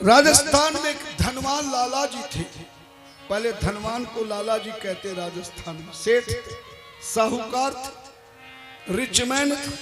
राजस्थान में एक धनवान लाला जी थे। पहले धनवान को लाला जी कहते, राजस्थान में सेठ साहूकार थे, रिचमैन थे।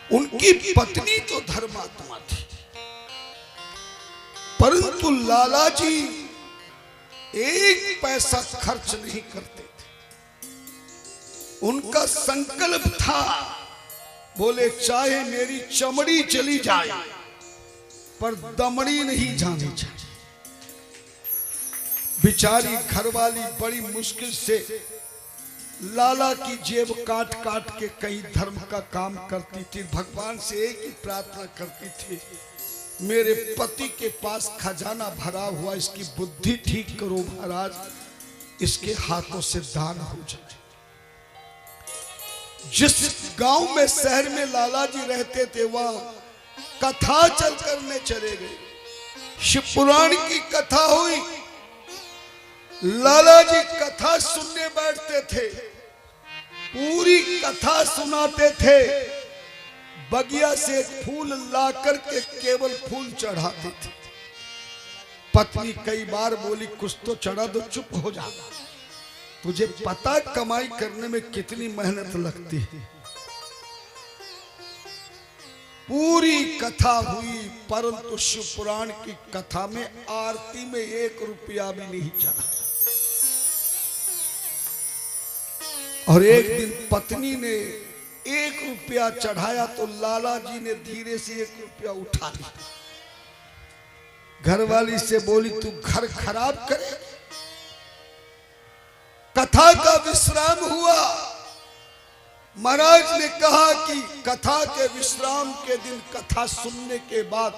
उनकी पत्नी तो धर्मात्मा थी, परंतु लाला जी एक पैसा खर्च नहीं करते थे। उनका संकल्प था, बोले चाहे मेरी चमड़ी चली जाए पर दमड़ी नहीं जानी चाहिए। बिचारी घरवाली बड़ी मुश्किल से लाला की जेब काट काट के कई धर्म का काम करती थी। भगवान से एक ही प्रार्थना करती थी, मेरे पति के पास खजाना भरा हुआ, इसकी बुद्धि ठीक करो महाराज, इसके हाथों से दान हो जाए। जिस गांव में शहर में लाला जी रहते थे वहां कथा चल करने चले गए। शिव पुराण की कथा हुई, लाला जी कथा सुनने बैठते थे, पूरी कथा सुनाते थे। बगिया से एक फूल ला करके केवल फूल चढ़ाते थे। पत्नी कई बार बोली, कुछ तो चढ़ा दो, चुप हो जा, तुझे पता कमाई करने में कितनी मेहनत लगती है। पूरी कथा हुई, परंतु शिव पुराण की कथा में आरती में 1 रुपया भी नहीं चढ़ा। और एक दिन पत्नी ने 1 रुपया चढ़ाया तो लाला जी ने धीरे से 1 रुपया उठा लिया। घरवाली से बोली, तू घर खराब करे। कथा का विश्राम हुआ। महाराज ने कहा कि कथा के विश्राम के दिन, कथा सुनने के बाद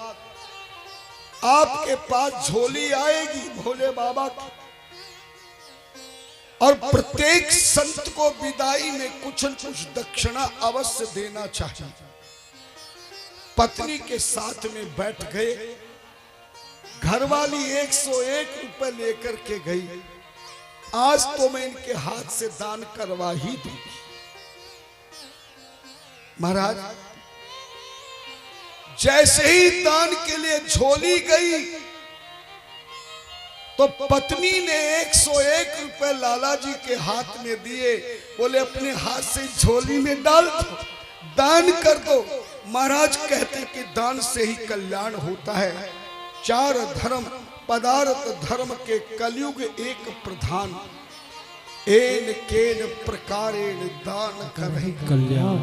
आपके पास झोली आएगी भोले बाबा की, और प्रत्येक संत को विदाई में कुछ न कुछ दक्षिणा अवश्य देना चाहिए। पत्नी के साथ में बैठ गए। घरवाली 101 रुपए लेकर के गई। आज तो मैं इनके हाथ से दान करवा ही दूंगी। महाराज जैसे ही दान के लिए झोली गई तो पत्नी ने 101 रुपए लाला जी के हाथ में दिए। बोले अपने हाथ से झोली में डाल दो, दान कर दो। महाराज कहते कि दान से ही कल्याण होता है। 4 धर्म पदार्थ धर्म के कलयुग एक प्रधान, एन केन प्रकारेण दान करहि कल्याण।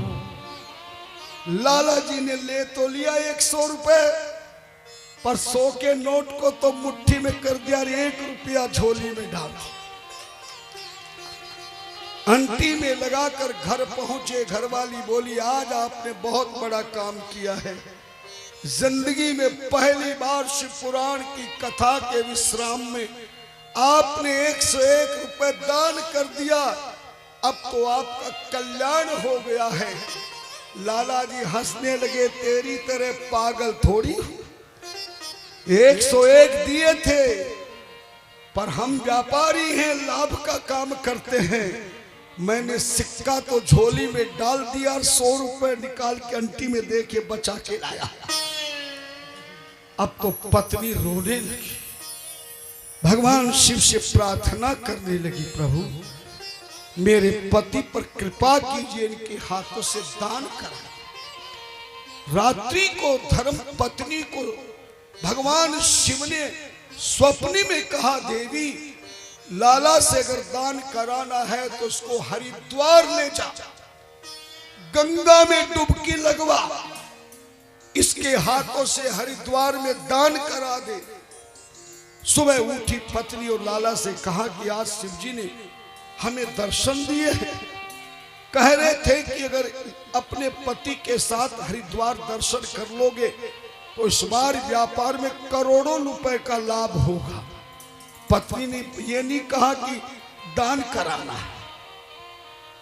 लाला जी ने ले तो लिया 100 रुपए, पर 100 के नोट को तो मुट्ठी में कर दिया, 1 रुपया झोली में डाल दिया। अंटी में लगाकर घर पहुंचे। घरवाली बोली, आज आपने बहुत बड़ा काम किया है। जिंदगी में पहली बार शिव पुराण की कथा के विश्राम में आपने 101 रुपए दान कर दिया। अब तो आपका कल्याण हो गया है। लाला जी हंसने लगे, तेरी तरह पागल थोड़ी, 101 दिए थे, पर हम व्यापारी हैं, लाभ का काम करते हैं। मैंने सिक्का तो झोली में डाल दिया और 100 रुपए निकाल के अंटी में दे के बचा के लाया। अब तो पत्नी रोने लगी, भगवान शिव से प्रार्थना करने लगी, प्रभु मेरे पति पर कृपा कीजिए, इनके हाथों से दान करा। रात्रि को धर्म पत्नी को भगवान शिव ने स्वप्न में कहा, देवी लाला से अगर दान कराना है तो उसको हरिद्वार ले जा, गंगा में डुबकी लगवा, इसके हाथों से हरिद्वार में दान करा दे। सुबह उठी पत्नी और लाला से कहा कि आज शिव जी ने हमें दर्शन दिए हैं। कह रहे थे कि अगर अपने पति के साथ हरिद्वार दर्शन कर लोगे तो इस बार व्यापार में करोड़ों रुपए का लाभ होगा। पत्नी ने ये नहीं कहा कि दान कराना है।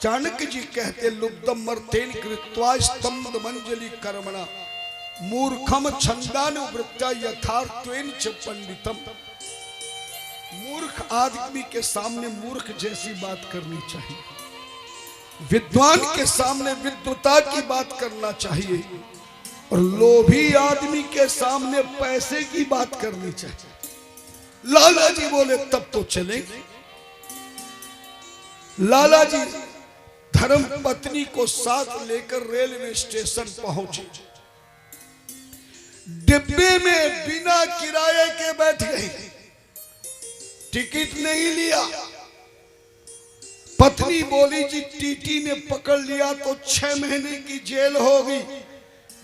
चाणक्य जी कहते, लुब्धम मर्तेन कृत्वा स्तंभ मंजलि कर्मणा मूर्खम छंदानुवृत्त्या यथार्थेन च पंडितम। मूर्ख आदमी के सामने मूर्ख जैसी बात करनी चाहिए, विद्वान के सामने विद्वता की बात करना चाहिए। और लोभी आदमी के सामने पैसे की बात करनी चाहिए। लाला जी बोले तब तो चलेंगे। लाला जी धर्म पत्नी को साथ लेकर रेलवे स्टेशन पहुंचे। डिब्बे में बिना किराए के बैठ गए, टिकट नहीं लिया। पत्नी बोली जी टीटी ने पकड़ लिया तो 6 महीने की जेल होगी।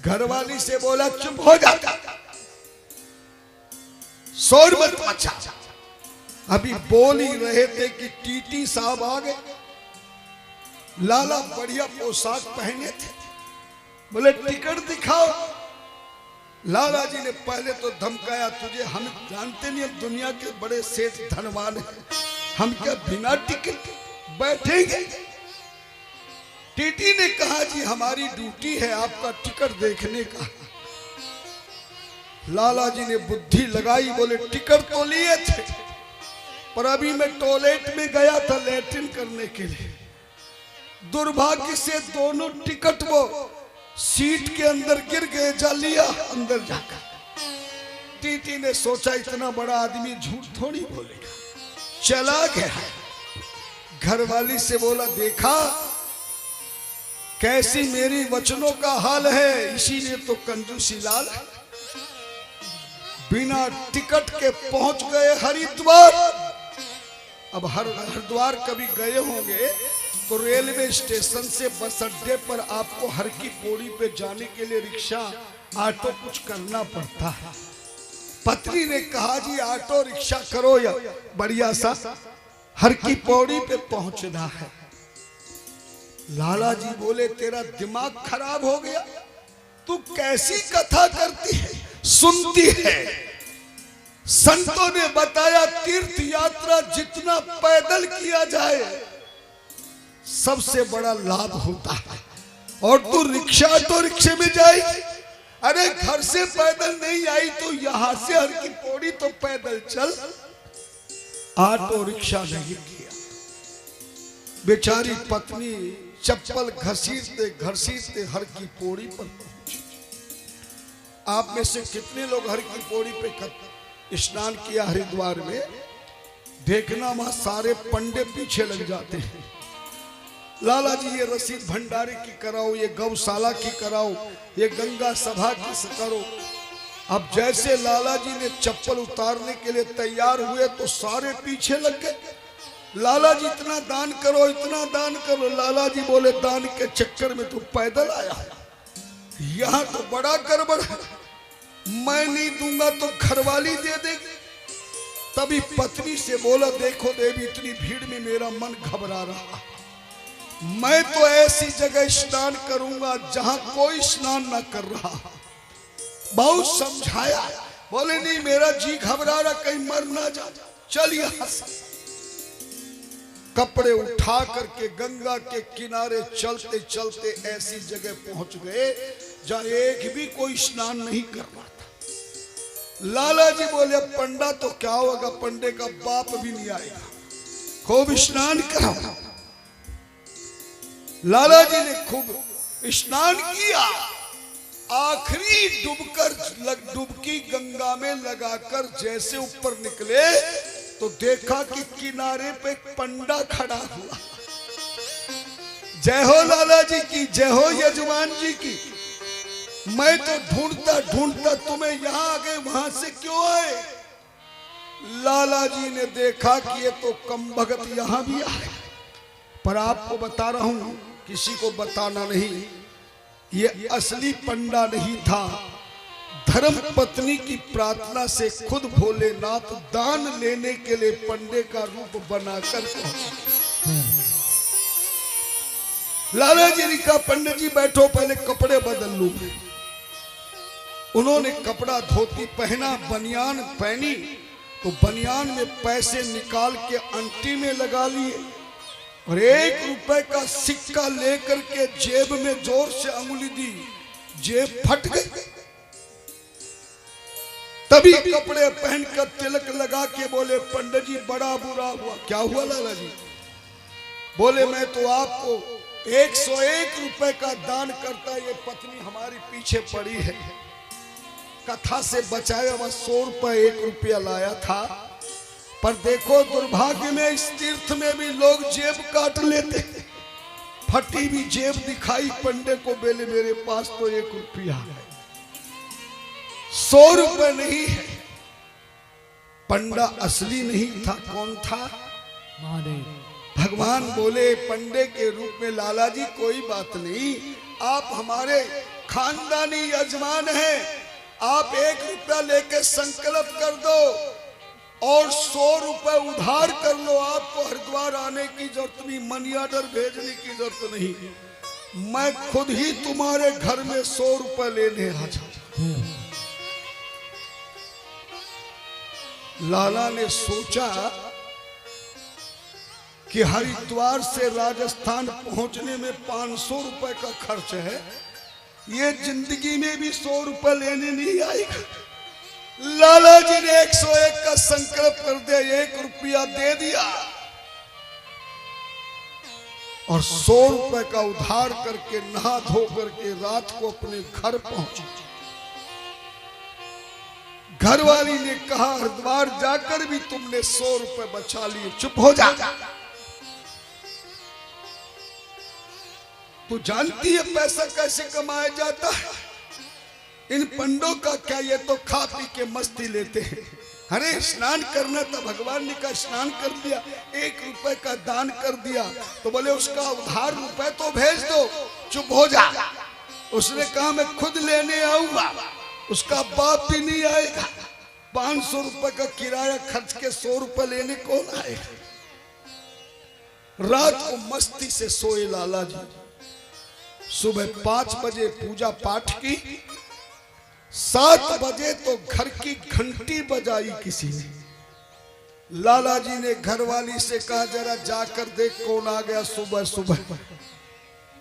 घरवाली से बोला चुप हो जाता, शोर मत मचा। अभी बोल ही रहे थे कि टीटी साहब आ गए। लाला बढ़िया पोशाक पहने थे, बोले टिकट दिखाओ। लाला जी ने पहले तो धमकाया, तुझे हम जानते नहीं, हम दुनिया के बड़े सेठ धनवान हैं, हम क्या बिना टिकट बैठेंगे। टीटी ने कहा जी हमारी ड्यूटी है आपका टिकट देखने का। लाला जी ने बुद्धि लगाई, बोले टिकट तो लिए थे पर अभी मैं टॉयलेट में गया था लैट्रिन करने के लिए। दुर्भाग्य से दोनों टिकट वो सीट के अंदर गिर गए, जा लिया अंदर जाकर। टीटी ने सोचा इतना बड़ा आदमी झूठ थोड़ी बोलेगा, चला गया। घरवाली से बोला देखा कैसी मेरी वचनों का हाल है, इसीलिए तो कंजूसी लाल है। बिना टिकट के पहुंच गए हरिद्वार। अब हरिद्वार कभी गए होंगे तो रेलवे स्टेशन से बस अड्डे पर आपको हर की पौड़ी पे जाने के लिए रिक्शा ऑटो कुछ करना पड़ता है। पत्नी ने कहा जी ऑटो रिक्शा करो या बढ़िया सा हर की पौड़ी पे पहुंचना है। लाला जी बोले तेरा दिमाग खराब हो गया, तू कैसी कथा करती है सुनती है। संतों ने बताया तीर्थ यात्रा जितना पैदल किया जाए सबसे बड़ा लाभ होता है, और तू रिक्शा तो रिक्शे में जाएगी। अरे घर से पैदल नहीं आई तो यहां से हर की पौड़ी तो पैदल चल। ऑटो रिक्शा नहीं किया। बेचारी पत्नी चप्पल घसीटते घसीटते हर की पौड़ी पर पहुंची। आप में से कितने लोग हर की पौड़ी पे स्नान किया हरिद्वार में? देखना वहां सारे पंडे पीछे लग जाते हैं। लाला जी ये रसीद भंडारे की कराओ, ये गौशाला की कराओ, ये गंगा सभा की करो। अब जैसे लाला जी ने चप्पल उतारने के लिए तैयार हुए तो सारे पीछे लग गए। लाला जी इतना दान करो, इतना दान करो। लाला जी बोले दान के चक्कर में तू पैदल आया, यहां तो बड़ा गड़बड़ है, मैं नहीं दूंगा तो घरवाली दे देगी। तभी पत्नी से बोला देखो देवी इतनी भीड़ में मेरा मन घबरा रहा, मैं तो ऐसी जगह स्नान करूंगा जहां कोई स्नान ना कर रहा। बहुत समझाया, बोले नहीं मेरा जी घबरा रहा, कहीं मर ना जा, चल यहां से। कपड़े उठा करके गंगा के किनारे चलते चलते ऐसी जगह पहुंच गए जहां एक भी कोई स्नान नहीं कर रहा था। लाला जी बोले पंडा तो क्या होगा, पंडे का बाप भी नहीं आएगा, खूब स्नान कराओ। लाला जी ने खूब स्नान किया। आखिरी डुबकी गंगा में लगाकर जैसे ऊपर निकले तो देखा कि किनारे पे एक पंडा खड़ा हुआ। जय हो लाला जी की, जय हो यजमान जी की। मैं तो ढूंढता ढूंढता तुम्हें यहां आ गए, वहां से क्यों आए? लाला जी ने देखा कि ये तो कम भगत यहां भी आए, पर आपको बता रहा हूं, किसी को बताना नहीं, ये असली पंडा नहीं था। धर्म पत्नी की प्रार्थना से खुद भोलेनाथ दान लेने के लिए पंडे का रूप बनाकर पहुंचे। लाला जी ने कहा पंडित जी बैठो, पहले कपड़े बदल लूं। उन्होंने कपड़ा धोती पहना, बनियान पहनी, तो बनियान में पैसे निकाल के अंटी में लगा लिए और 1 रुपए का सिक्का लेकर के जेब में जोर से अंगुली दी, जेब फट गई। तभी कपड़े पहनकर तिलक लगा के बोले पंडित जी बड़ा बुरा हुआ। क्या हुआ लाला जी? बोले मैं तो आपको 101 रुपए का दान करता। ये पत्नी हमारी पीछे पड़ी है, कथा से बचाया बस 100 रुपए 1 रुपया लाया था। पर देखो दुर्भाग्य में इस तीर्थ में भी लोग जेब काट लेते हैं। फटी भी जेब दिखाई पंडे को, बोले मेरे पास तो 1 रुपया है, 100 रुपए नहीं है। पंडा असली नहीं था, कौन था? महादेव। भगवान बोले पंडे के रूप में, लाला जी कोई बात नहीं, आप हमारे खानदानी यजमान हैं, आप 1 रुपया लेके संकल्प कर दो और 100 रुपए उधार कर लो। आपको हरिद्वार आने की जरूरत नहीं, मनी ऑर्डर भेजने की जरूरत नहीं, मैं खुद ही तुम्हारे घर में 100 रुपए लेने आ जाऊं। लाला ने सोचा कि हरिद्वार से राजस्थान पहुंचने में 500 रुपए का खर्च है, ये जिंदगी में भी 100 रुपए लेने नहीं आएगा। लाला जी ने 101 का संकल्प कर दिया, 1 रुपया दे दिया और 100 रुपए का उधार करके नहा धो करके रात को अपने घर पहुंचे। घरवाली ने कहा हरिद्वार जाकर भी तुमने 100 रुपए बचा लिए, चुप हो जा। तू जानती है पैसा कैसे कमाया जाता है? इन पंडों का क्या, ये तो खा पी के मस्ती लेते हैं। अरे स्नान करना था, भगवान ने कहा स्नान कर दिया, 1 रुपए का दान कर दिया, तो बोले उसका उधार रुपए तो भेज दो, चुप हो जा। उसने कहा मैं खुद लेने आऊंगा, उसका बाप भी नहीं आएगा, 500 रुपए का किराया खर्च के 100 रुपए लेने कौन आएगा? रात को मस्ती से सोए लाला जी। सुबह 5 बजे पूजा पाठ की, 7 बजे तो घर की घंटी बजाई किसी ने। लाला जी ने घरवाली से कहा जरा जाकर देख कौन आ गया सुबह सुबह।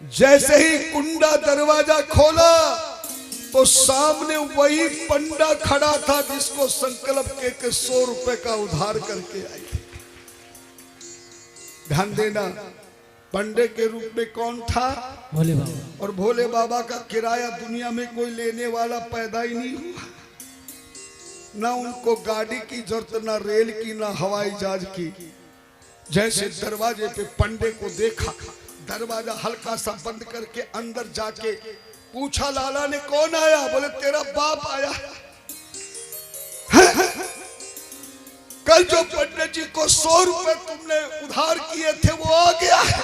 जैसे ही कुंडा दरवाजा खोला तो सामने वही पंडा खड़ा था जिसको संकल्प के 100 रुपए का उधार करके आई थी। ध्यान देना, पंडे के रूप में कौन था? भोले बाबा। और भोले बाबा का किराया दुनिया में कोई लेने वाला पैदा ही नहीं हुआ। ना उनको गाड़ी की जरूरत, ना रेल की, ना हवाई जहाज की। जैसे दरवाजे पे पंडे को देखा, दरवाजा हल्का सा बंद करके अंदर जाके पूछा लाला ने कौन आया? बोले तेरा बाप आया। कल जो पंडित जी को 100 रुपए तुमने उधार किए थे वो आ गया है।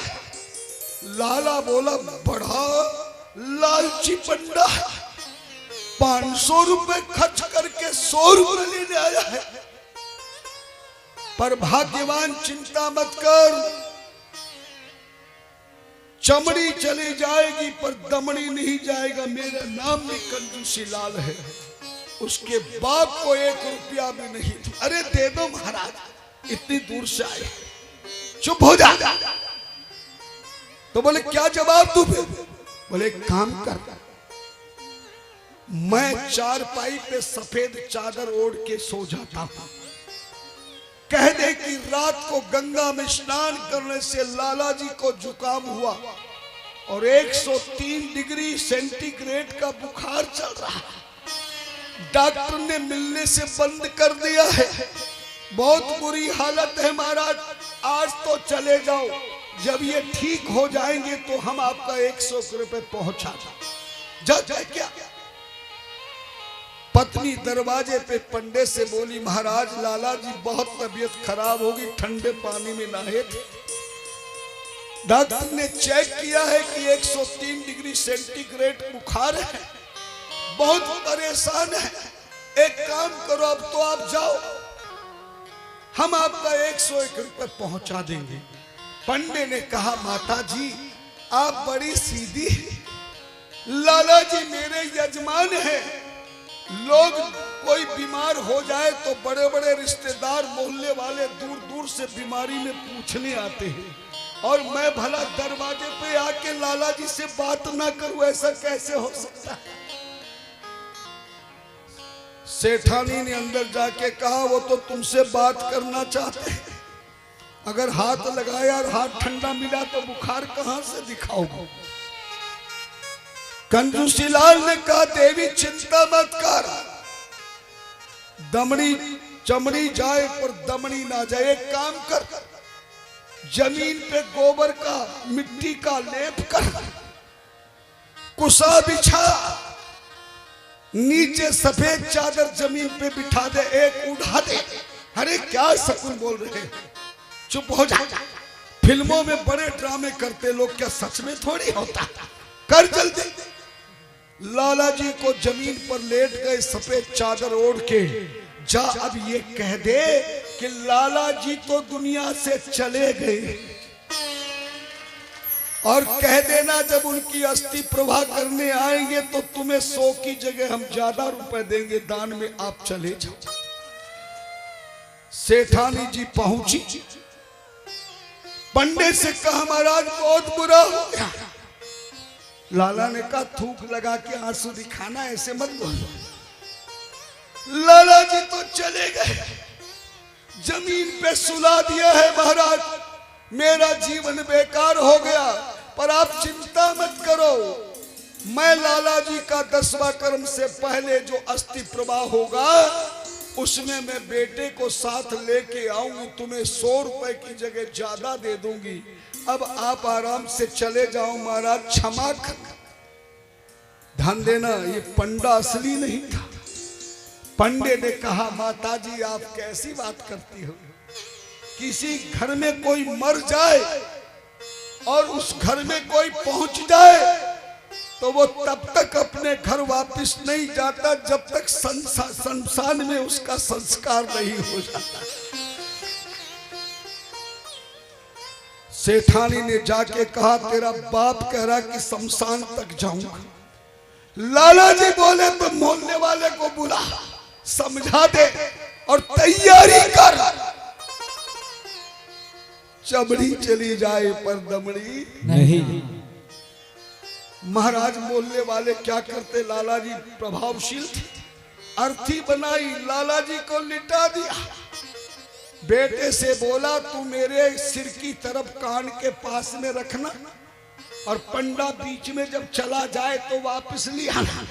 लाला बोला बड़ा लालची पंडा, 500 रुपए खर्च करके 100 रुपए लेने आया है। पर भाग्यवान चिंता मत कर, चमड़ी चली जाएगी पर दमड़ी नहीं जाएगा। मेरा नाम भी कंजूसी लाल है, उसके बाप को 1 रुपया भी नहीं। अरे दे दो महाराज, इतनी दूर से आए, चुप हो जा। तो बोले क्या जवाब दूं? बोले एक काम कर, मैं चारपाई पे सफेद चादर ओढ़ के सो जाता हूं, कह दे कि रात को गंगा में स्नान करने से लाला जी को जुकाम हुआ और 103 डिग्री सेंटीग्रेड का बुखार चल रहा है, डॉक्टर ने मिलने से बंद कर दिया है, बहुत बुरी हालत है महाराज, आज तो चले जाओ, जब ये ठीक हो जाएंगे तो हम आपका 100 रुपए पहुंचा जा। क्या पत्नी दरवाजे पे पंडे से बोली महाराज लाला जी बहुत तबीयत खराब होगी, ठंडे पानी में नहाए थे, डॉक्टर ने चेक किया है कि 103 डिग्री सेंटीग्रेड बुखार है, बहुत परेशान है, एक काम करो अब तो आप जाओ, हम आपका 101 रुपए पहुंचा देंगे। पंडे ने कहा माता जी आप बड़ी सीधी हैं, लाला जी मेरे यजमान हैं, लोग कोई बीमार हो जाए तो बड़े बड़े रिश्तेदार मोहल्ले वाले दूर दूर से बीमारी में पूछने आते हैं, और मैं भला दरवाजे पे आके लाला जी से बात ना करूं, ऐसा कैसे हो सकता है? सेठानी ने अंदर जाके कहा वो तो तुमसे बात करना चाहते हैं, अगर हाथ लगाया और हाथ ठंडा मिला तो बुखार कहां से दिखाओगे? कंजूसी लाल ने कहा देवी चिंता मत कर, दमड़ी चमड़ी जाए पर दमड़ी ना जाए। एक काम कर, जमीन पे गोबर का मिट्टी का लेप कर, कुसा बिछा, नीचे सफेद चादर जमीन पे बिठा दे, एक उड़ा दे। अरे क्या शकुन बोल रहे हैं, चुप हो जा। फिल्मों में बड़े ड्रामे करते लोग, क्या सच में थोड़ी होता? कर जल्दी। लाला जी को जमीन पर लेट गए, सफेद चादर ओढ़ के। जा अब ये कह दे कि लाला जी तो दुनिया से चले गए, और कह देना जब उनकी अस्थि प्रवाह करने आएंगे तो तुम्हें 100 की जगह हम ज्यादा रुपए देंगे, दान में आप चले जाओ। सेठानी जी पहुंची, पंडित से कहा महाराज बहुत बुरा हो गया। लाला ने कहा थूक लगा के आंसू दिखाना, ऐसे मत बोलो। लाला जी तो चले गए, जमीन पे सुला दिया है महाराज, मेरा जीवन बेकार हो गया। पर आप चिंता मत करो, मैं लाला जी का 10वां कर्म से पहले जो अस्थि प्रवाह होगा उसमें मैं बेटे को साथ लेके आऊंगी, तुम्हें 100 रुपए की जगह ज्यादा दे दूंगी। अब आप आराम से चले जाओ महाराज, क्षमा करना। ध्यान देना, ये पंडा असली नहीं था। पंडे ने कहा माताजी आप कैसी बात करती हो, किसी घर में कोई मर जाए और उस घर में कोई पहुंच जाए तो वो तब तक अपने घर वापस नहीं जाता जब तक शमशान में उसका संस्कार नहीं हो जाता। सेठानी ने जाके कहा तेरा बाप कह रहा कि शमशान तक जाऊंगा। लाला जी बोले तो मोहल्ले वाले को बुला, समझा दे और तैयारी कर। चमड़ी चली जाए पर दमड़ी नहीं। महाराज मोहल्ले वाले क्या करते, लाला जी प्रभावशील थे, अर्थी बनाई, लाला जी को लिटा दिया। बेटे से बोला तू मेरे सिर की तरफ कान के पास में रखना, और पंडा बीच में जब चला जाए तो वापस ले आना।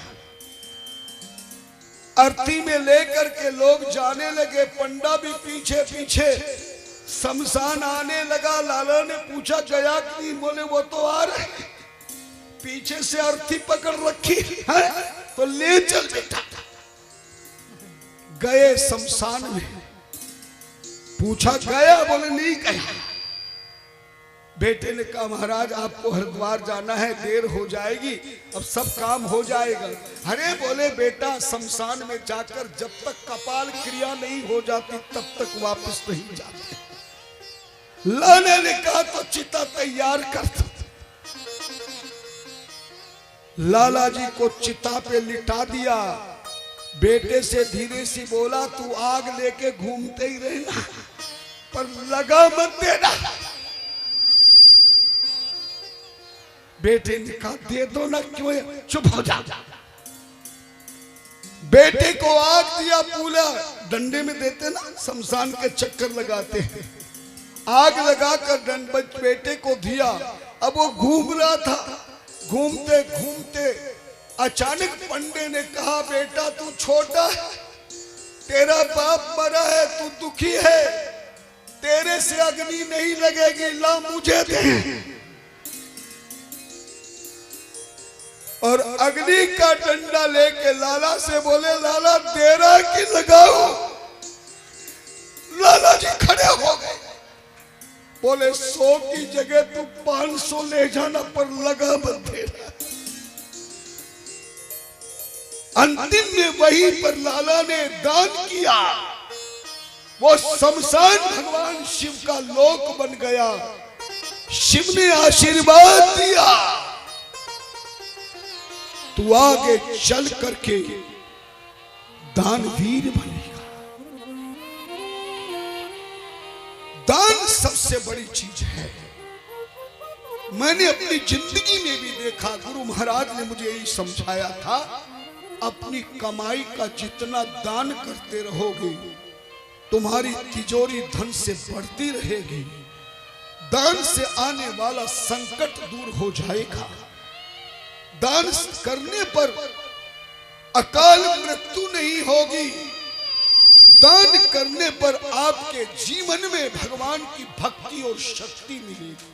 अर्थी में लेकर के लोग जाने लगे, पंडा भी पीछे पीछे। शमशान आने लगा, लाला ने पूछा गया कि नहीं, बोले वो तो आ रहे, पीछे से अर्थी पकड़ रखी है तो ले चल बेटा। गए शमशान में, पूछा गया, बोले नहीं गया। बेटे ने कहा महाराज आपको हरिद्वार जाना है, देर हो जाएगी, अब सब काम हो जाएगा। अरे बोले बेटा शमशान में जाकर जब तक कपाल क्रिया नहीं हो जाती तब तक वापस नहीं जाते। लाला ने कहा तो चिता तैयार कर दो। लाला जी को चिता पे लिटा दिया। बेटे से धीरे से बोला तू आग लेके घूमते ही रहना, पर लगा मत देना। बेटे ने कहा दे दो ना, क्यों, चुप हो जा। बेटे को आग दिया, पूरा डंडे में देते ना, शमशान के चक्कर लगाते हैं, आग लगाकर दंड बेटे को दिया। अब वो घूम रहा था, घूमते घूमते अचानक पंडे ने कहा बेटा तू छोटा है, तेरा बाप मरा है, तू दुखी है, तेरे से अग्नि नहीं लगेगी, ला मुझे दे। और अग्नि का डंडा लेके लाला से बोले लाला तेरा की लगाओ। लाला जी खड़े हो गए, बोले 100 की जगह तू 500 ले जाना, पर लगा मत देना। अंतिम में वहीं पर लाला ने दान किया, वो शमशान भगवान शिव का लोक बन गया। शिव ने आशीर्वाद दिया, तू आगे चल करके दानवीर बनेगा। दान सबसे बड़ी चीज है। मैंने अपनी जिंदगी में भी देखा, गुरु महाराज ने मुझे यही समझाया था, अपनी कमाई का जितना दान करते रहोगे तुम्हारी तिजोरी धन से बढ़ती रहेगी। दान से आने वाला संकट दूर हो जाएगा। दान करने पर अकाल मृत्यु नहीं होगी। दान करने पर आपके जीवन में भगवान की भक्ति और शक्ति मिलेगी।